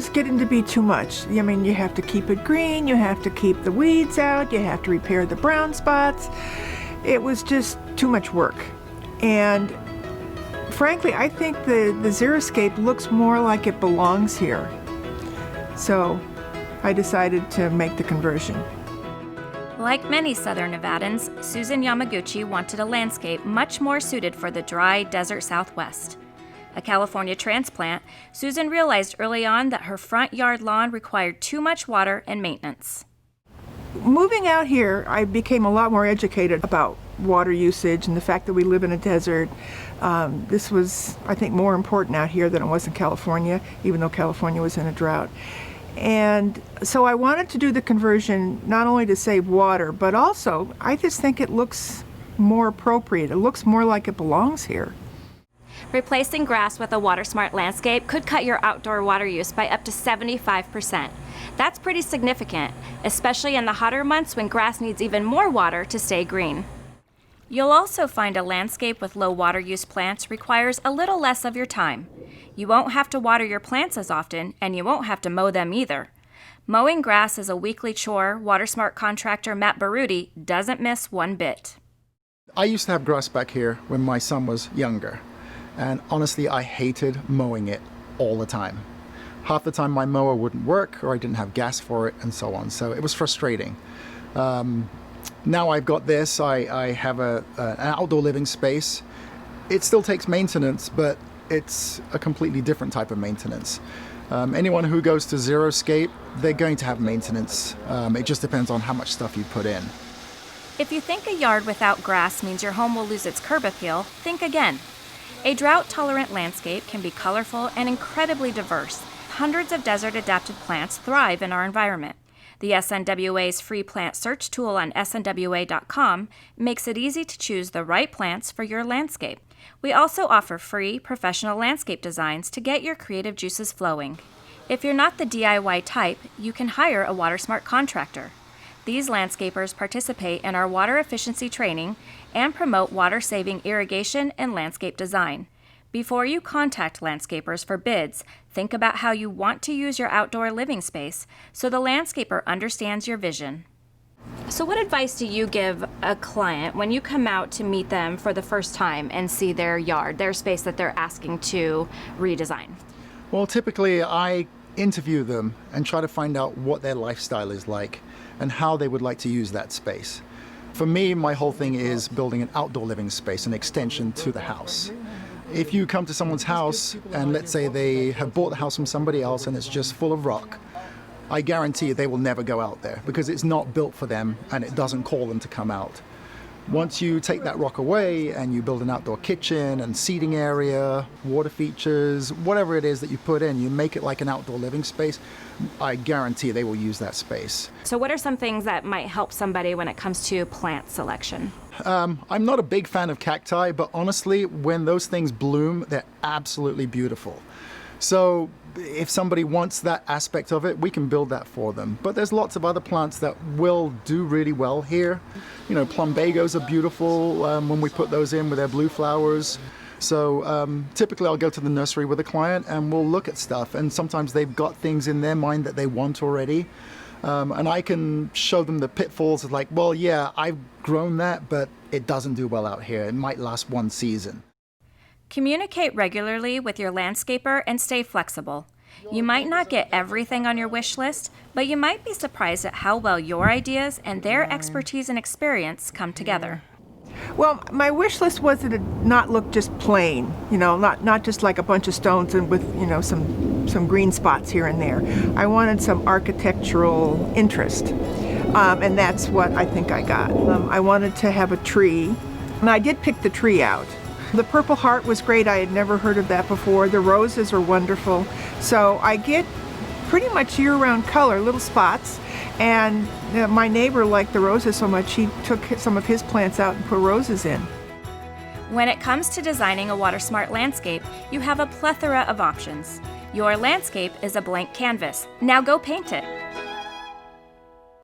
was getting to be too much. I mean, you have to keep it green, you have to keep the weeds out, you have to repair the brown spots. It was just too much work. And frankly, I think the xeriscape looks more like it belongs here. So I decided to make the conversion. Like many Southern Nevadans, Susan Yamaguchi wanted a landscape much more suited for the dry desert Southwest. A California transplant, Susan realized early on that her front yard lawn required too much water and maintenance. Moving out here, I became a lot more educated about water usage and the fact that we live in a desert. This was, I think, more important out here than it was in California, even though California was in a drought. And so I wanted to do the conversion not only to save water, but also I just think it looks more appropriate. It looks more like it belongs here. Replacing grass with a water-smart landscape could cut your outdoor water use by up to 75%. That's pretty significant, especially in the hotter months when grass needs even more water to stay green. You'll also find a landscape with low water use plants requires a little less of your time. You won't have to water your plants as often, and you won't have to mow them either. Mowing grass is a weekly chore WaterSmart contractor Matt Baruti doesn't miss one bit. I used to have grass back here when my son was younger, and honestly I hated mowing it all the time. Half the time my mower wouldn't work, or I didn't have gas for it, and so on, so it was frustrating. Now I've got this, I have an outdoor living space. It still takes maintenance, but it's a completely different type of maintenance. Anyone who goes to xeriscape, they're going to have maintenance. It just depends on how much stuff you put in. If you think a yard without grass means your home will lose its curb appeal, think again. A drought-tolerant landscape can be colorful and incredibly diverse. Hundreds of desert-adapted plants thrive in our environment. The SNWA's free plant search tool on SNWA.com makes it easy to choose the right plants for your landscape. We also offer free professional landscape designs to get your creative juices flowing. If you're not the DIY type, you can hire a WaterSmart contractor. These landscapers participate in our water efficiency training and promote water-saving irrigation and landscape design. Before you contact landscapers for bids, think about how you want to use your outdoor living space so the landscaper understands your vision. So what advice do you give a client when you come out to meet them for the first time and see their yard, their space that they're asking to redesign? Well, typically I interview them and try to find out what their lifestyle is like and how they would like to use that space. For me, my whole thing is building an outdoor living space, an extension to the house. If you come to someone's house and let's say they have bought the house from somebody else and it's just full of rock, I guarantee you they will never go out there because it's not built for them and it doesn't call them to come out. Once you take that rock away and you build an outdoor kitchen and seating area, water features, whatever it is that you put in, you make it like an outdoor living space, I guarantee they will use that space. So what are some things that might help somebody when it comes to plant selection? I'm not a big fan of cacti, but honestly, when those things bloom, they're absolutely beautiful. So if somebody wants that aspect of it, we can build that for them. But there's lots of other plants that will do really well here. You know, plumbagos are beautiful when we put those in with their blue flowers. So typically I'll go to the nursery with a client and we'll look at stuff. And sometimes they've got things in their mind that they want already. And I can show them the pitfalls of like, well, yeah, I've grown that, but it doesn't do well out here. It might last one season. Communicate regularly with your landscaper and stay flexible. You might not get everything on your wish list, but you might be surprised at how well your ideas and their expertise and experience come together. Well, my wish list was to not look just plain, you know, not just like a bunch of stones and with, you know, some green spots here and there. I wanted some architectural interest, and that's what I think I got. I wanted to have a tree, and I did pick the tree out. The Purple Heart was great. I had never heard of that before. The roses are wonderful. So I get pretty much year-round color, little spots. And my neighbor liked the roses so much, he took some of his plants out and put roses in. When it comes to designing a WaterSmart landscape, you have a plethora of options. Your landscape is a blank canvas. Now go paint it.